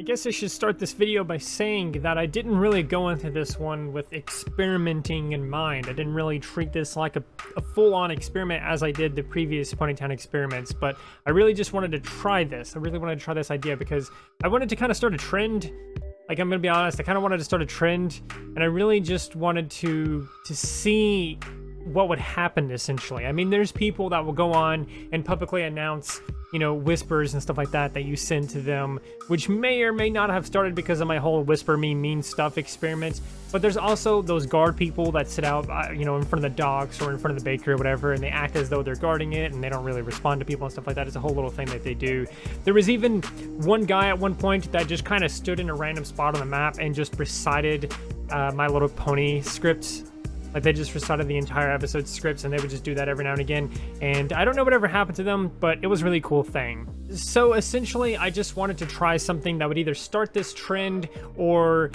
guess I should start this video by saying that I didn't really go into this one with experimenting in mind. I didn't really treat this like a full-on experiment as I did the previous Ponytown experiments, but I really just wanted to try this. I really wanted to try this idea because I wanted to kind of start a trend. Like, I'm gonna be honest, I kind of wanted to start a trend, and I really just wanted to see what would happen, essentially. I mean, there's people that will go on and publicly announce, you know, whispers and stuff like that that you send to them, which may or may not have started because of my whole whisper me mean stuff experiment. But there's also those guard people that sit out, you know, in front of the docks or in front of the bakery or whatever, and they act as though they're guarding it, and they don't really respond to people and stuff like that. It's a whole little thing that they do. There was even one guy at one point that just kind of stood in a random spot on the map and just recited My Little Pony scripts. Like, they just recited the entire episode scripts, and they would just do that every now and again. And I don't know whatever happened to them, but it was a really cool thing. So essentially, I just wanted to try something that would either start this trend or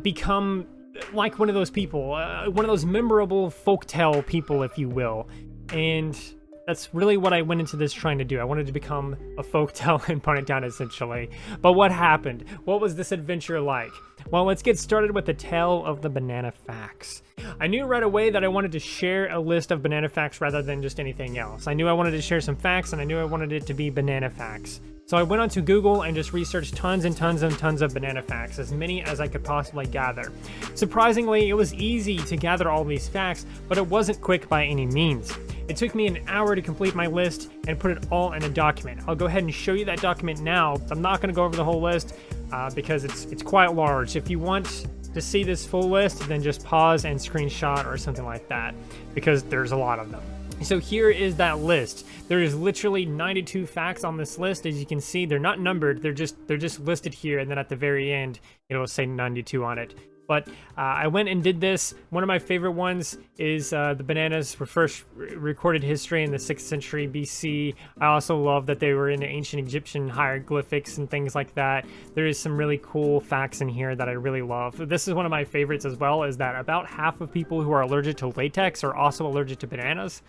become like one of those people, one of those memorable folktale people, if you will. And that's really what I went into this trying to do. I wanted to become a folktale in Ponytown, essentially. But what happened? What was this adventure like? Well, let's get started with the tale of the banana facts. I knew right away that I wanted to share a list of banana facts rather than just anything else. I knew I wanted to share some facts, and I knew I wanted it to be banana facts. So I went onto Google and just researched tons and tons and tons of banana facts, as many as I could possibly gather. Surprisingly, it was easy to gather all these facts, but it wasn't quick by any means. It took me an hour to complete my list and put it all in a document. I'll go ahead and show you that document now. I'm not going to go over the whole list because it's quite large. If you want to see this full list, then just pause and screenshot or something like that, because there's a lot of them. So here is that list. There is literally 92 facts on this list. As you can see, they're not numbered. They're just listed here, and then at the very end, it'll say 92 on it. But I went and did this. One of my favorite ones is the bananas were first recorded history in the 6th century BC. I also love that they were in ancient Egyptian hieroglyphics and things like that. There is some really cool facts in here that I really love. This is one of my favorites as well, is that about half of people who are allergic to latex are also allergic to bananas,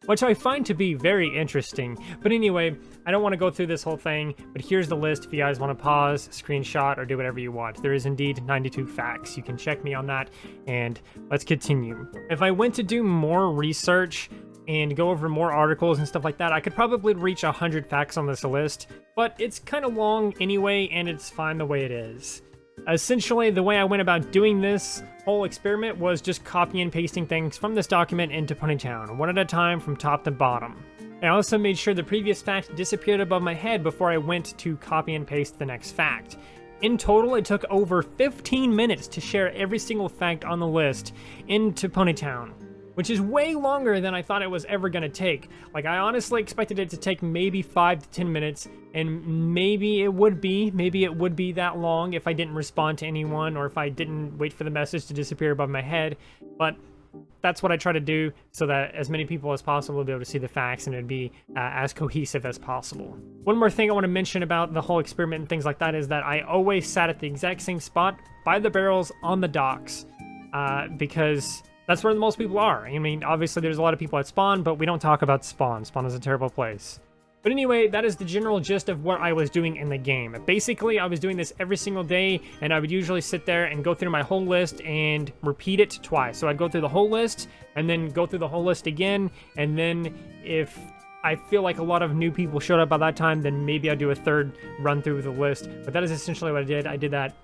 which I find to be very interesting. But anyway, I don't want to go through this whole thing, but here's the list if you guys want to pause, screenshot, or do whatever you want. There is indeed 92 facts. You can check me on that, and let's continue. If I went to do more research and go over more articles and stuff like that, I could probably reach 100 facts on this list, but it's kind of long anyway, and it's fine the way it is. Essentially, the way I went about doing this whole experiment was just copy and pasting things from this document into Ponytown, one at a time from top to bottom. I also made sure the previous fact disappeared above my head before I went to copy and paste the next fact. In total, it took over 15 minutes to share every single fact on the list into Ponytown, which is way longer than I thought it was ever going to take. Like, I honestly expected it to take maybe 5 to 10 minutes, and maybe it would be that long if I didn't respond to anyone or if I didn't wait for the message to disappear above my head. But that's what I try to do so that as many people as possible will be able to see the facts and it'd be as cohesive as possible. One more thing I want to mention about the whole experiment and things like that is that I always sat at the exact same spot by the barrels on the docks because that's where the most people are. I mean, obviously there's a lot of people at Spawn, but we don't talk about Spawn. Spawn is a terrible place. But anyway, that is the general gist of what I was doing in the game. Basically, I was doing this every single day, and I would usually sit there and go through my whole list and repeat it twice. So I'd go through the whole list, and then go through the whole list again, and then if I feel like a lot of new people showed up by that time, then maybe I'd do a third run through the list. But that is essentially what I did. I did that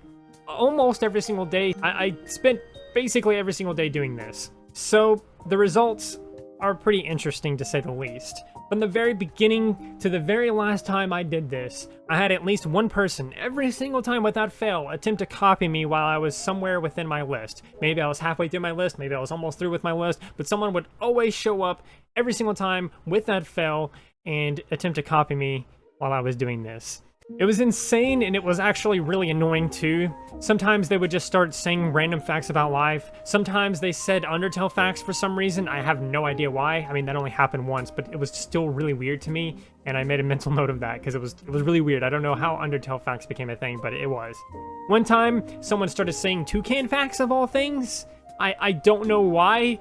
almost every single day. I spent basically every single day doing this. So the results are pretty interesting, to say the least. From the very beginning to the very last time I did this, I had at least one person every single time without fail attempt to copy me while I was somewhere within my list. Maybe I was halfway through my list, maybe I was almost through with my list, but someone would always show up every single time without fail and attempt to copy me while I was doing this. It was insane, and it was actually really annoying too. Sometimes they would just start saying random facts about life. Sometimes they said Undertale facts for some reason. I have no idea why. I mean, that only happened once, but it was still really weird to me, and I made a mental note of that because it was really weird. I don't know how Undertale facts became a thing, but it was. One time, someone started saying toucan facts of all things. I don't know why,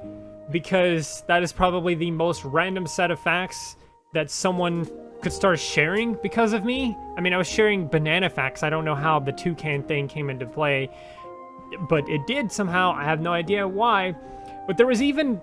because that is probably the most random set of facts that someone could start sharing because of me. I mean, I was sharing banana facts. I don't know how the toucan thing came into play, but it did somehow. I have no idea why. But there was even,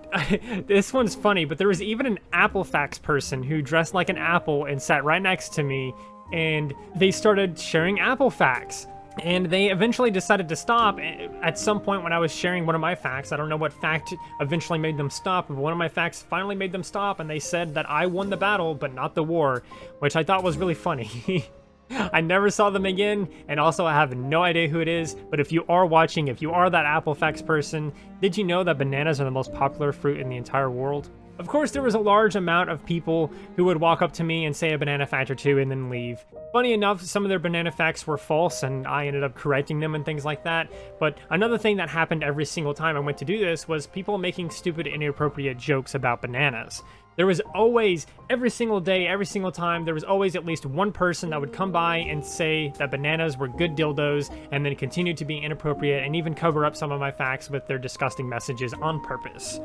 this one's funny, but there was even an Apple Facts person who dressed like an apple and sat right next to me, and they started sharing Apple Facts. And they eventually decided to stop at some point when I was sharing one of my facts. I don't know what fact eventually made them stop, but one of my facts finally made them stop, and they said that I won the battle, but not the war, which I thought was really funny. I never saw them again, and also I have no idea who it is, but if you are watching, if you are that Apple Facts person, did you know that bananas are the most popular fruit in the entire world? Of course, there was a large amount of people who would walk up to me and say a banana fact or two and then leave. Funny enough, some of their banana facts were false, and I ended up correcting them and things like that. But another thing that happened every single time I went to do this was people making stupid, inappropriate jokes about bananas. There was always, every single day, every single time, there was always at least one person that would come by and say that bananas were good dildos, and then continue to be inappropriate and even cover up some of my facts with their disgusting messages on purpose.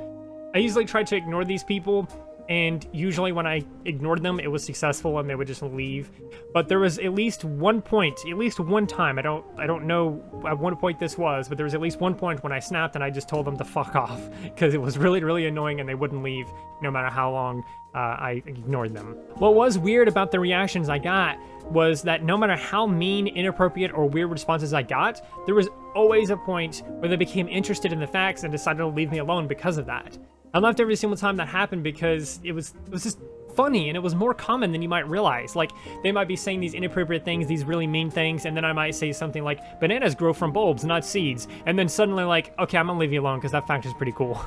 I usually tried to ignore these people, and usually when I ignored them, it was successful and they would just leave. But there was at least one point, at least one time, I don't know at what point this was, but there was at least one point when I snapped and I just told them to fuck off, because it was really, really annoying and they wouldn't leave no matter how long I ignored them. What was weird about the reactions I got was that no matter how mean, inappropriate, or weird responses I got, there was always a point where they became interested in the facts and decided to leave me alone because of that. I left every single time that happened because it was just funny, and it was more common than you might realize. Like, they might be saying these inappropriate things, these really mean things, and then I might say something like, bananas grow from bulbs, not seeds, and then suddenly like, okay, I'm gonna leave you alone because that fact is pretty cool.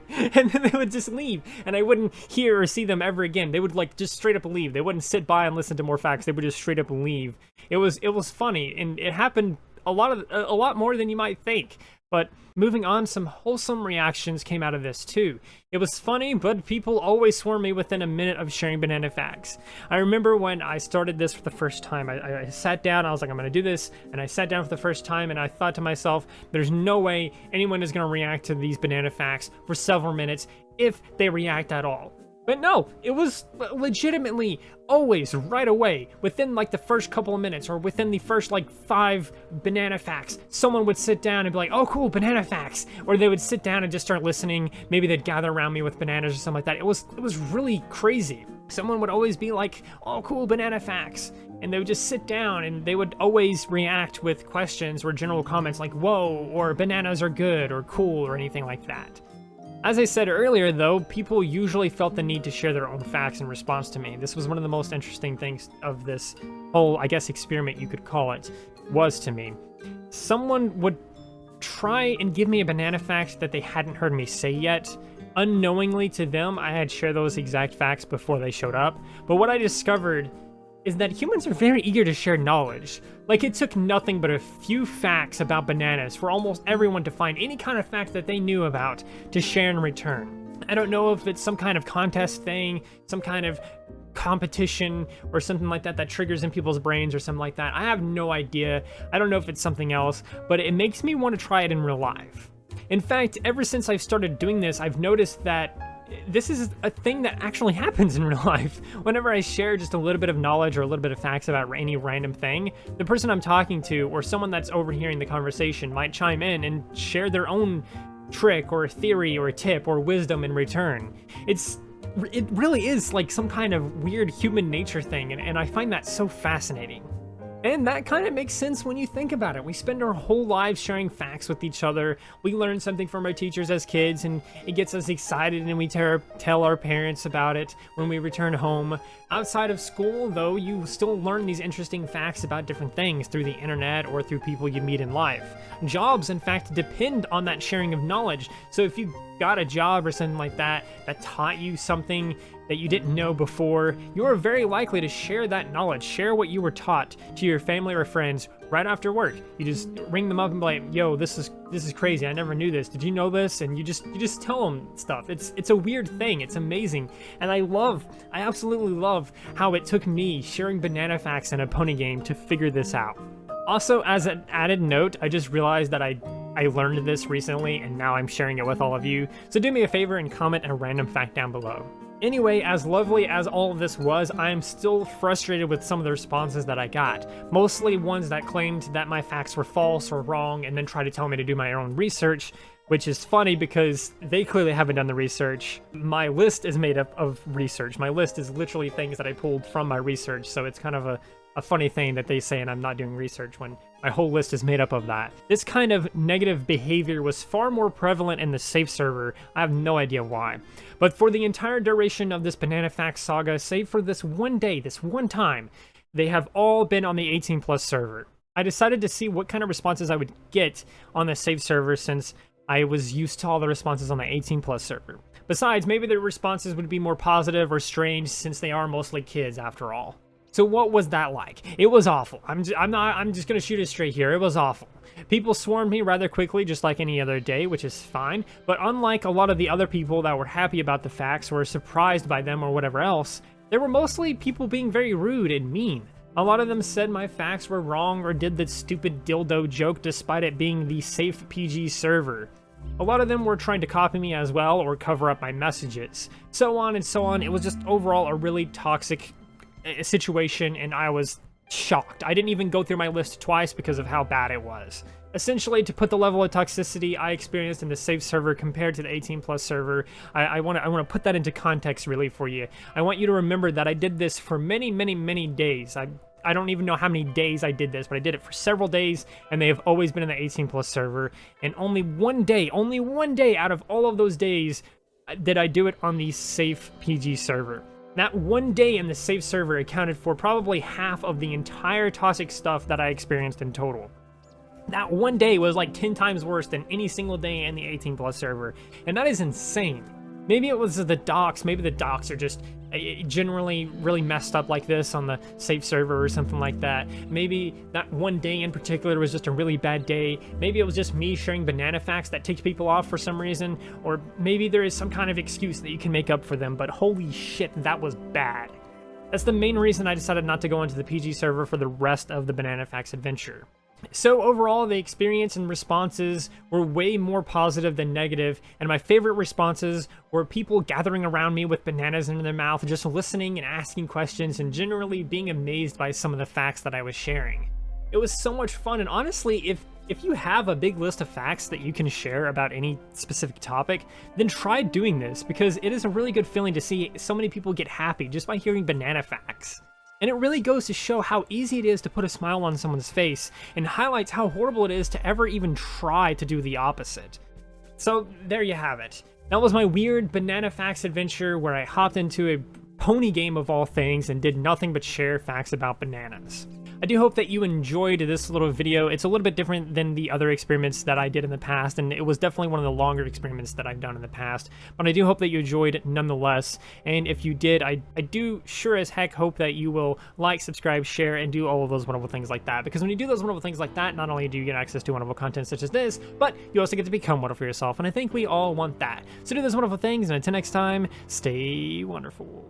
And then they would just leave, and I wouldn't hear or see them ever again. They would like just straight up leave. They wouldn't sit by and listen to more facts. They would just straight up leave. It was funny, and it happened a lot more than you might think. But moving on, some wholesome reactions came out of this too. It was funny, but people always swarmed me within a minute of sharing banana facts. I remember when I started this for the first time, I sat down, I was like, I'm gonna do this, and I sat down for the first time, and I thought to myself, there's no way anyone is gonna react to these banana facts for several minutes, if they react at all. But no, it was legitimately always right away, within like the first couple of minutes, or within the first like 5 banana facts, someone would sit down and be like, oh cool, banana facts, or they would sit down and just start listening. Maybe they'd gather around me with bananas or something like that. It was really crazy. Someone would always be like, oh cool, banana facts, and they would just sit down, and they would always react with questions or general comments like whoa, or bananas are good or cool, or anything like that. As I said earlier, though, people usually felt the need to share their own facts in response to me. This was one of the most interesting things of this whole, I guess, experiment you could call it, was to me. Someone would try and give me a banana fact that they hadn't heard me say yet. Unknowingly to them, I had shared those exact facts before they showed up. But what I discovered is that humans are very eager to share knowledge. Like, it took nothing but a few facts about bananas for almost everyone to find any kind of fact that they knew about to share in return. I don't know if it's some kind of contest thing, some kind of competition, or something like that that triggers in people's brains or something like that. I have no idea. I don't know if it's something else, but it makes me want to try it in real life. In fact, ever since I've started doing this, I've noticed that this is a thing that actually happens in real life. Whenever I share just a little bit of knowledge or a little bit of facts about any random thing, the person I'm talking to or someone that's overhearing the conversation might chime in and share their own trick or theory or tip or wisdom in return. It really is like some kind of weird human nature thing, and I find that so fascinating. And that kind of makes sense when you think about it. We spend our whole lives sharing facts with each other. We learn something from our teachers as kids, and it gets us excited, and we tell our parents about it when we return home. Outside of school, though, you still learn these interesting facts about different things through the internet or through people you meet in life. Jobs, in fact, depend on that sharing of knowledge. So if you got a job or something like that taught you something that you didn't know before, you are very likely to share that knowledge, share what you were taught to your family or friends right after work. You just ring them up and be like, yo, this is crazy, I never knew this, did you know this? And you just tell them stuff. It's a weird thing, it's amazing. And I absolutely love how it took me sharing banana facts in a pony game to figure this out. Also, as an added note, I just realized that I learned this recently, and now I'm sharing it with all of you. So do me a favor and comment a random fact down below. Anyway, as lovely as all of this was, I am still frustrated with some of the responses that I got. Mostly ones that claimed that my facts were false or wrong and then tried to tell me to do my own research, which is funny because they clearly haven't done the research. My list is made up of research. My list is literally things that I pulled from my research, so it's kind of a funny thing that they say and I'm not doing research when my whole list is made up of that. This kind of negative behavior was far more prevalent in the safe server. I have no idea why. But for the entire duration of this Banana Facts saga, save for this one day, this one time, they have all been on the 18+ server. I decided to see what kind of responses I would get on the safe server since I was used to all the responses on the 18+ server. Besides, maybe the responses would be more positive or strange since they are mostly kids after all. So what was that like? It was awful. I'm just gonna shoot it straight here. It was awful. People swarmed me rather quickly, just like any other day, which is fine. But unlike a lot of the other people that were happy about the facts or surprised by them or whatever else, there were mostly people being very rude and mean. A lot of them said my facts were wrong or did the stupid dildo joke despite it being the safe PG server. A lot of them were trying to copy me as well or cover up my messages. So on and so on. It was just overall a really toxic situation, and I was shocked. I didn't even go through my list twice because of how bad it was. Essentially, to put the level of toxicity I experienced in the safe server compared to the 18+ server, I want to put that into context really for you. I want you to remember that I did this for many days. I don't even know how many days I did this, but I did it for several days, and they have always been in the 18+ server. And only one day out of all of those days did I do it on the safe PG server. That one day in the safe server accounted for probably half of the entire toxic stuff that I experienced in total. That one day was like 10 times worse than any single day in the 18+ server, and that is insane. Maybe it was the docs. Maybe the docs are just generally really messed up like this on the safe server or something like that. Maybe that one day in particular was just a really bad day. Maybe it was just me sharing banana facts that ticked people off for some reason. Or maybe there is some kind of excuse that you can make up for them, but holy shit, that was bad. That's the main reason I decided not to go into the PG server for the rest of the Banana Facts adventure. So overall, the experience and responses were way more positive than negative, and my favorite responses were people gathering around me with bananas in their mouth, just listening and asking questions, and generally being amazed by some of the facts that I was sharing. It was so much fun, and honestly, if you have a big list of facts that you can share about any specific topic, then try doing this, because it is a really good feeling to see so many people get happy just by hearing banana facts. And it really goes to show how easy it is to put a smile on someone's face, and highlights how horrible it is to ever even try to do the opposite. So there you have it. That was my weird Banana Facts adventure where I hopped into a pony game of all things and did nothing but share facts about bananas. I do hope that you enjoyed this little video. It's a little bit different than the other experiments that I did in the past, and it was definitely one of the longer experiments that I've done in the past, but I do hope that you enjoyed it nonetheless. And if you did, I do sure as heck hope that you will like, subscribe, share, and do all of those wonderful things like that, because when you do those wonderful things like that, not only do you get access to wonderful content such as this, but you also get to become wonderful yourself, and I think we all want that. So do those wonderful things, and until next time, stay wonderful.